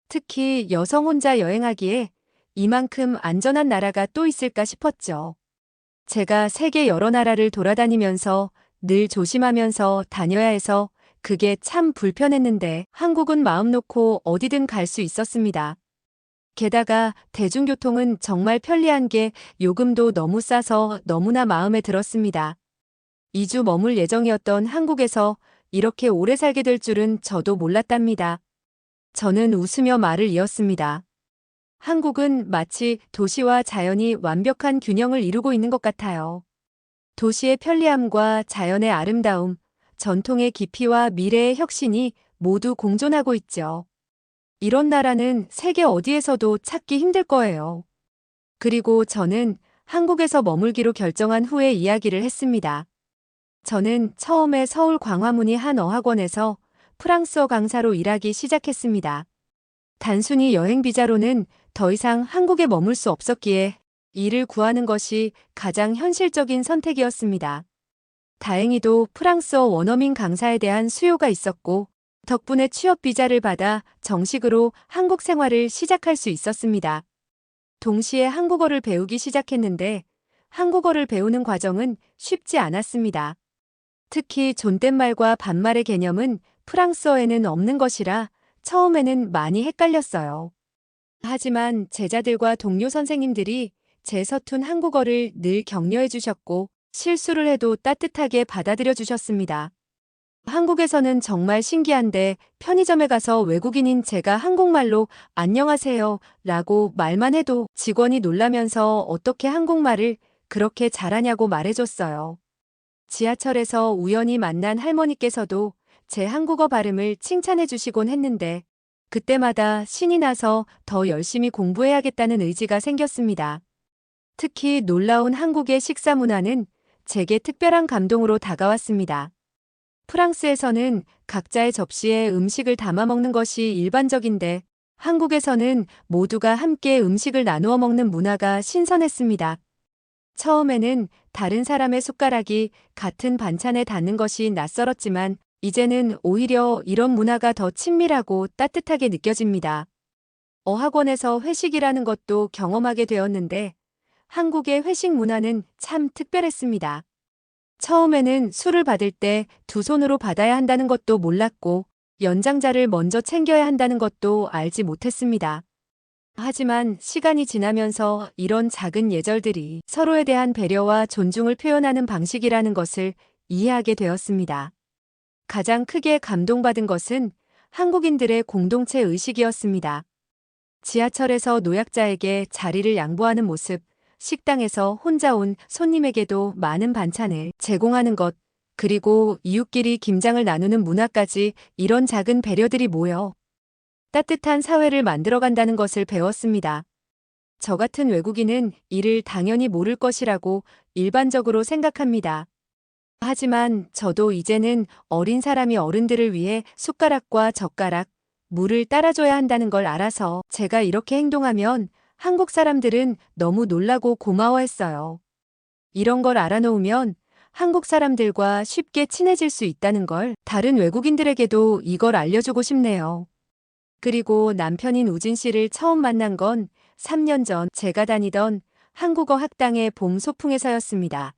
특히 여성 혼자 여행하기에 이만큼 안전한 나라가 또 있을까 싶었죠. 제가 세계 여러 나라를 돌아다니면서 늘 조심하면서 다녀야 해서 그게 참 불편했는데 한국은 마음 놓고 어디든 갈 수 있었습니다. 게다가 대중교통은 정말 편리한 게 요금도 너무 싸서 너무나 마음에 들었습니다. 2주 머물 예정이었던 한국에서 이렇게 오래 살게 될 줄은 저도 몰랐답니다. 저는 웃으며 말을 이었습니다. 한국은 마치 도시와 자연이 완벽한 균형을 이루고 있는 것 같아요. 도시의 편리함과 자연의 아름다움, 전통의 깊이와 미래의 혁신이 모두 공존하고 있죠. 이런 나라는 세계 어디에서도 찾기 힘들 거예요. 그리고 저는 한국에서 머물기로 결정한 후에 이야기를 했습니다. 저는 처음에 서울 광화문이 한 어학원에서 프랑스어 강사로 일하기 시작했습니다. 단순히 여행 비자로는 더 이상 한국에 머물 수 없었기에 일을 구하는 것이 가장 현실적인 선택이었습니다. 다행히도 프랑스어 원어민 강사에 대한 수요가 있었고 덕분에 취업 비자를 받아 정식으로 한국 생활을 시작할 수 있었습니다. 동시에 한국어를 배우기 시작했는데 한국어를 배우는 과정은 쉽지 않았습니다. 특히 존댓말과 반말의 개념은 프랑스어에는 없는 것이라 처음에는 많이 헷갈렸어요. 하지만 제자들과 동료 선생님들이 제 서툰 한국어를 늘 격려해 주셨고 실수를 해도 따뜻하게 받아들여 주셨습니다. 한국에서는 정말 신기한데 편의점에 가서 외국인인 제가 한국말로 안녕하세요 라고 말만 해도 직원이 놀라면서 어떻게 한국말을 그렇게 잘하냐고 말해줬어요. 지하철에서 우연히 만난 할머니께서도 제 한국어 발음을 칭찬해 주시곤 했는데 그때마다 신이 나서 더 열심히 공부해야겠다는 의지가 생겼습니다. 특히 놀라운 한국의 식사 문화는 제게 특별한 감동으로 다가왔습니다. 프랑스에서는 각자의 접시에 음식을 담아 먹는 것이 일반적인데 한국에서는 모두가 함께 음식을 나누어 먹는 문화가 신선했습니다. 처음에는 다른 사람의 숟가락이 같은 반찬에 닿는 것이 낯설었지만 이제는 오히려 이런 문화가 더 친밀하고 따뜻하게 느껴집니다. 어학원에서 회식이라는 것도 경험하게 되었는데 한국의 회식 문화는 참 특별했습니다. 처음에는 술을 받을 때 두 손으로 받아야 한다는 것도 몰랐고 연장자를 먼저 챙겨야 한다는 것도 알지 못했습니다. 하지만 시간이 지나면서 이런 작은 예절들이 서로에 대한 배려와 존중을 표현하는 방식이라는 것을 이해하게 되었습니다. 가장 크게 감동받은 것은 한국인들의 공동체 의식이었습니다. 지하철에서 노약자에게 자리를 양보하는 모습, 식당에서 혼자 온 손님에게도 많은 반찬을 제공하는 것, 그리고 이웃끼리 김장을 나누는 문화까지 이런 작은 배려들이 모여 따뜻한 사회를 만들어간다는 것을 배웠습니다. 저 같은 외국인은 이를 당연히 모를 것이라고 일반적으로 생각합니다. 하지만 저도 이제는 어린 사람이 어른들을 위해 숟가락과 젓가락, 물을 따라줘야 한다는 걸 알아서 제가 이렇게 행동하면 한국 사람들은 너무 놀라고 고마워했어요. 이런 걸 알아놓으면 한국 사람들과 쉽게 친해질 수 있다는 걸 다른 외국인들에게도 이걸 알려주고 싶네요. 그리고 남편인 우진 씨를 처음 만난 건 3년 전 제가 다니던 한국어 학당의 봄 소풍에서였습니다.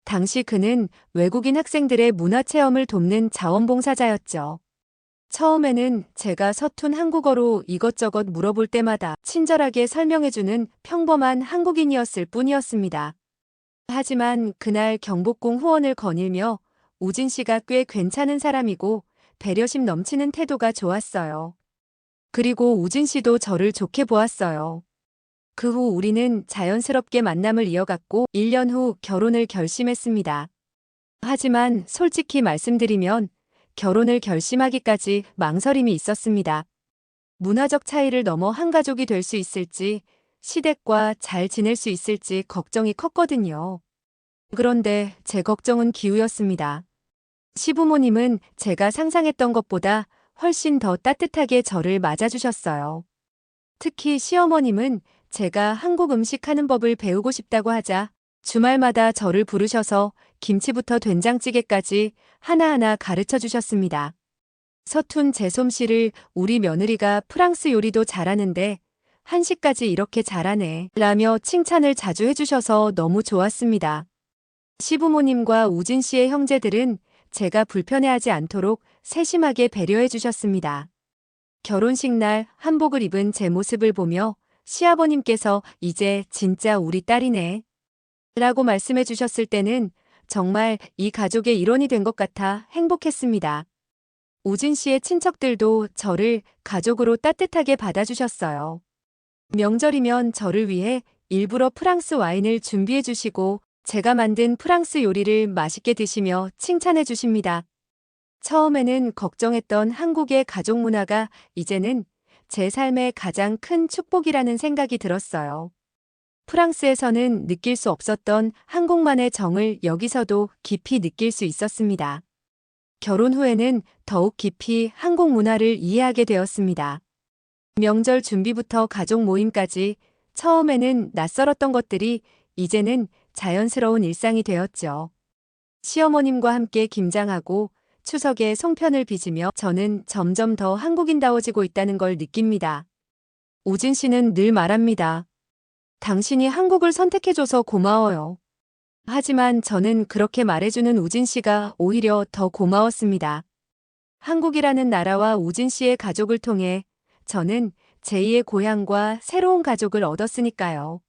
당시 그는 외국인 학생들의 문화 체험을 돕는 자원봉사자였죠. 처음에는 제가 서툰 한국어로 이것저것 물어볼 때마다 친절하게 설명해주는 평범한 한국인이었을 뿐이었습니다. 하지만 그날 경복궁 후원을 거닐며 우진 씨가 꽤 괜찮은 사람이고 배려심 넘치는 태도가 좋았어요. 그리고 우진 씨도 저를 좋게 보았어요. 그 후 우리는 자연스럽게 만남을 이어갔고 1년 후 결혼을 결심했습니다. 하지만 솔직히 말씀드리면 결혼을 결심하기까지 망설임이 있었습니다. 문화적 차이를 넘어 한 가족이 될 수 있을지, 시댁과 잘 지낼 수 있을지 걱정이 컸거든요. 그런데 제 걱정은 기우였습니다. 시부모님은 제가 상상했던 것보다 훨씬 더 따뜻하게 저를 맞아주셨어요. 특히 시어머님은 제가 한국 음식 하는 법을 배우고 싶다고 하자 주말마다 저를 부르셔서 김치부터 된장찌개까지 하나하나 가르쳐 주셨습니다. 서툰 제 솜씨를 우리 며느리가 프랑스 요리도 잘하는데 한식까지 이렇게 잘하네 라며 칭찬을 자주 해주셔서 너무 좋았습니다. 시부모님과 우진 씨의 형제들은 제가 불편해하지 않도록 세심하게 배려해 주셨습니다. 결혼식 날 한복을 입은 제 모습을 보며 시아버님께서 이제 진짜 우리 딸이네 라고 말씀해 주셨을 때는 정말 이 가족의 일원이 된 것 같아 행복했습니다. 우진 씨의 친척들도 저를 가족으로 따뜻하게 받아주셨어요. 명절이면 저를 위해 일부러 프랑스 와인을 준비해 주시고 제가 만든 프랑스 요리를 맛있게 드시며 칭찬해 주십니다. 처음에는 걱정했던 한국의 가족 문화가 이제는 제 삶의 가장 큰 축복이라는 생각이 들었어요. 프랑스에서는 느낄 수 없었던 한국만의 정을 여기서도 깊이 느낄 수 있었습니다. 결혼 후에는 더욱 깊이 한국 문화를 이해하게 되었습니다. 명절 준비부터 가족 모임까지 처음에는 낯설었던 것들이 이제는 자연스러운 일상이 되었죠. 시어머님과 함께 김장하고 추석에 송편을 빚으며 저는 점점 더 한국인다워지고 있다는 걸 느낍니다. 우진 씨는 늘 말합니다. 당신이 한국을 선택해줘서 고마워요. 하지만 저는 그렇게 말해주는 우진 씨가 오히려 더 고마웠습니다. 한국이라는 나라와 우진 씨의 가족을 통해 저는 제2의 고향과 새로운 가족을 얻었으니까요.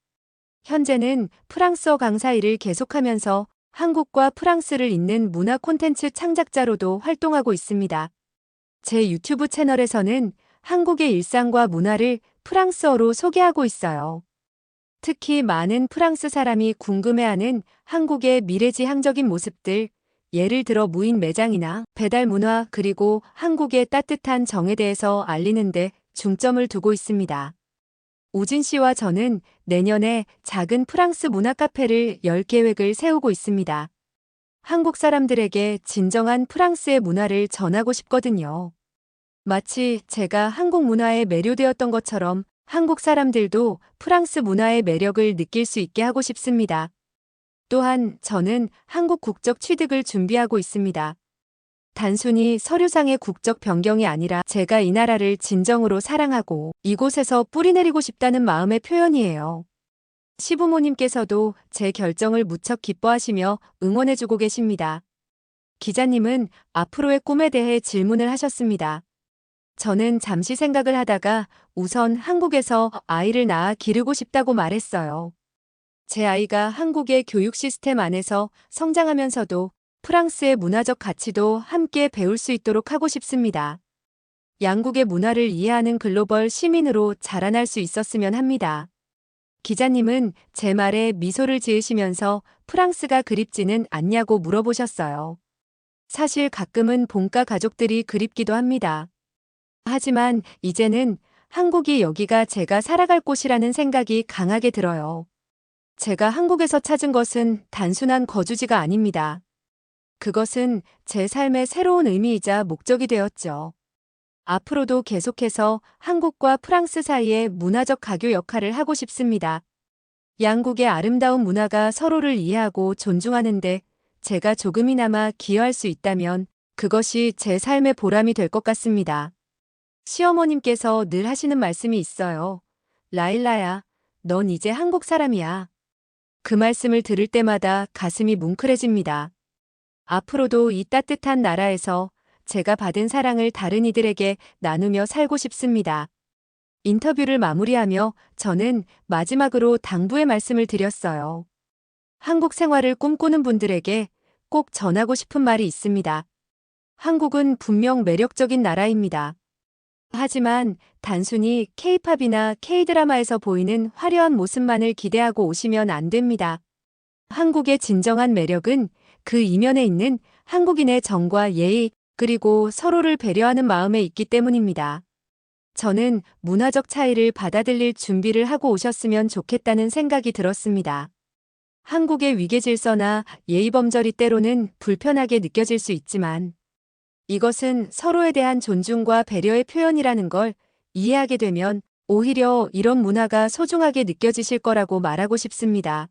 현재는 프랑스어 강사 일을 계속하면서 한국과 프랑스를 잇는 문화 콘텐츠 창작자로도 활동하고 있습니다. 제 유튜브 채널에서는 한국의 일상과 문화를 프랑스어로 소개하고 있어요. 특히 많은 프랑스 사람이 궁금해하는 한국의 미래지향적인 모습들, 예를 들어 무인 매장이나 배달 문화 그리고 한국의 따뜻한 정에 대해서 알리는 데 중점을 두고 있습니다. 우진 씨와 저는 내년에 작은 프랑스 문화 카페를 열 계획을 세우고 있습니다. 한국 사람들에게 진정한 프랑스의 문화를 전하고 싶거든요. 마치 제가 한국 문화에 매료되었던 것처럼 한국 사람들도 프랑스 문화의 매력을 느낄 수 있게 하고 싶습니다. 또한 저는 한국 국적 취득을 준비하고 있습니다. 단순히 서류상의 국적 변경이 아니라 제가 이 나라를 진정으로 사랑하고 이곳에서 뿌리내리고 싶다는 마음의 표현이에요. 시부모님께서도 제 결정을 무척 기뻐하시며 응원해주고 계십니다. 기자님은 앞으로의 꿈에 대해 질문을 하셨습니다. 저는 잠시 생각을 하다가 우선 한국에서 아이를 낳아 기르고 싶다고 말했어요. 제 아이가 한국의 교육 시스템 안에서 성장하면서도 프랑스의 문화적 가치도 함께 배울 수 있도록 하고 싶습니다. 양국의 문화를 이해하는 글로벌 시민으로 자라날 수 있었으면 합니다. 기자님은 제 말에 미소를 지으시면서 프랑스가 그립지는 않냐고 물어보셨어요. 사실 가끔은 본가 가족들이 그립기도 합니다. 하지만 이제는 한국이 여기가 제가 살아갈 곳이라는 생각이 강하게 들어요. 제가 한국에서 찾은 것은 단순한 거주지가 아닙니다. 그것은 제 삶의 새로운 의미이자 목적이 되었죠. 앞으로도 계속해서 한국과 프랑스 사이의 문화적 가교 역할을 하고 싶습니다. 양국의 아름다운 문화가 서로를 이해하고 존중하는데 제가 조금이나마 기여할 수 있다면 그것이 제 삶의 보람이 될 것 같습니다. 시어머님께서 늘 하시는 말씀이 있어요. 라일라야, 넌 이제 한국 사람이야. 그 말씀을 들을 때마다 가슴이 뭉클해집니다. 앞으로도 이 따뜻한 나라에서 제가 받은 사랑을 다른 이들에게 나누며 살고 싶습니다. 인터뷰를 마무리하며 저는 마지막으로 당부의 말씀을 드렸어요. 한국 생활을 꿈꾸는 분들에게 꼭 전하고 싶은 말이 있습니다. 한국은 분명 매력적인 나라입니다. 하지만 단순히 K-팝이나 K-드라마에서 보이는 화려한 모습만을 기대하고 오시면 안 됩니다. 한국의 진정한 매력은 그 이면에 있는 한국인의 정과 예의, 그리고 서로를 배려하는 마음에 있기 때문입니다. 저는 문화적 차이를 받아들일 준비를 하고 오셨으면 좋겠다는 생각이 들었습니다. 한국의 위계 질서나 예의 범절이 때로는 불편하게 느껴질 수 있지만 이것은 서로에 대한 존중과 배려의 표현이라는 걸 이해하게 되면 오히려 이런 문화가 소중하게 느껴지실 거라고 말하고 싶습니다.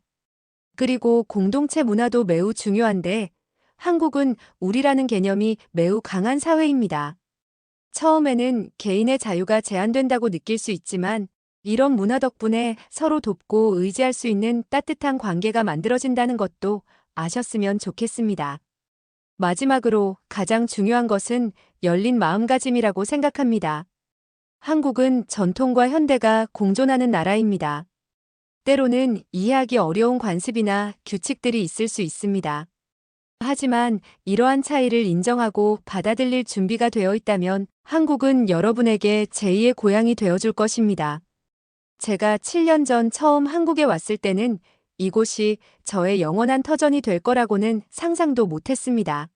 그리고 공동체 문화도 매우 중요한데 한국은 우리라는 개념이 매우 강한 사회입니다. 처음에는 개인의 자유가 제한된다고 느낄 수 있지만 이런 문화 덕분에 서로 돕고 의지할 수 있는 따뜻한 관계가 만들어진다는 것도 아셨으면 좋겠습니다. 마지막으로 가장 중요한 것은 열린 마음가짐이라고 생각합니다. 한국은 전통과 현대가 공존하는 나라입니다. 때로는 이해하기 어려운 관습이나 규칙들이 있을 수 있습니다. 하지만 이러한 차이를 인정하고 받아들일 준비가 되어 있다면 한국은 여러분에게 제2의 고향이 되어줄 것입니다. 제가 7년 전 처음 한국에 왔을 때는 이곳이 저의 영원한 터전이 될 거라고는 상상도 못했습니다.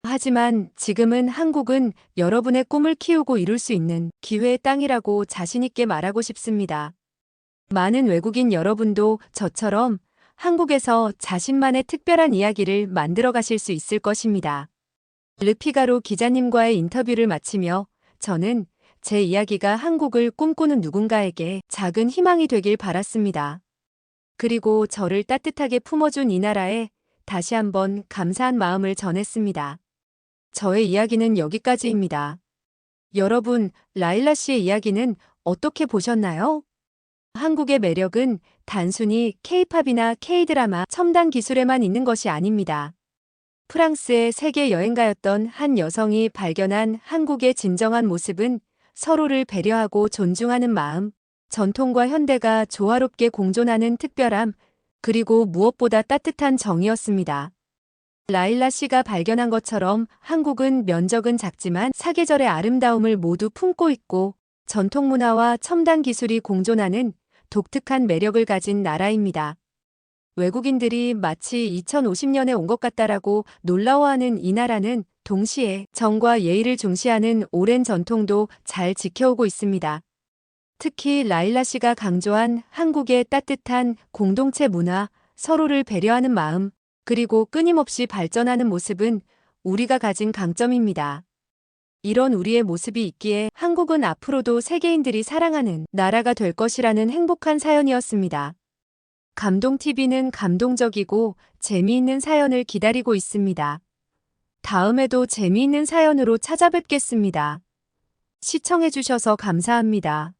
하지만 지금은 한국은 여러분의 꿈을 키우고 이룰 수 있는 기회의 땅이라고 자신있게 말하고 싶습니다. 많은 외국인 여러분도 저처럼 한국에서 자신만의 특별한 이야기를 만들어 가실 수 있을 것입니다. 르피가로 기자님과의 인터뷰를 마치며 저는 제 이야기가 한국을 꿈꾸는 누군가에게 작은 희망이 되길 바랐습니다. 그리고 저를 따뜻하게 품어준 이 나라에 다시 한번 감사한 마음을 전했습니다. 저의 이야기는 여기까지입니다. 여러분, 라일라 씨의 이야기는 어떻게 보셨나요? 한국의 매력은 단순히 K-팝이나 K-드라마 첨단 기술에만 있는 것이 아닙니다. 프랑스의 세계 여행가였던 한 여성이 발견한 한국의 진정한 모습은 서로를 배려하고 존중하는 마음, 전통과 현대가 조화롭게 공존하는 특별함, 그리고 무엇보다 따뜻한 정이었습니다. 라일라 씨가 발견한 것처럼 한국은 면적은 작지만 사계절의 아름다움을 모두 품고 있고 전통 문화와 첨단 기술이 공존하는 독특한 매력을 가진 나라입니다. 외국인들이 마치 2050년에 온 것 같다라고 놀라워하는 이 나라는 동시에 정과 예의를 중시하는 오랜 전통도 잘 지켜오고 있습니다. 특히 라일라 씨가 강조한 한국의 따뜻한 공동체 문화, 서로를 배려하는 마음, 그리고 끊임없이 발전하는 모습은 우리가 가진 강점입니다. 이런 우리의 모습이 있기에 한국은 앞으로도 세계인들이 사랑하는 나라가 될 것이라는 행복한 사연이었습니다. 감동TV는 감동적이고 재미있는 사연을 기다리고 있습니다. 다음에도 재미있는 사연으로 찾아뵙겠습니다. 시청해주셔서 감사합니다.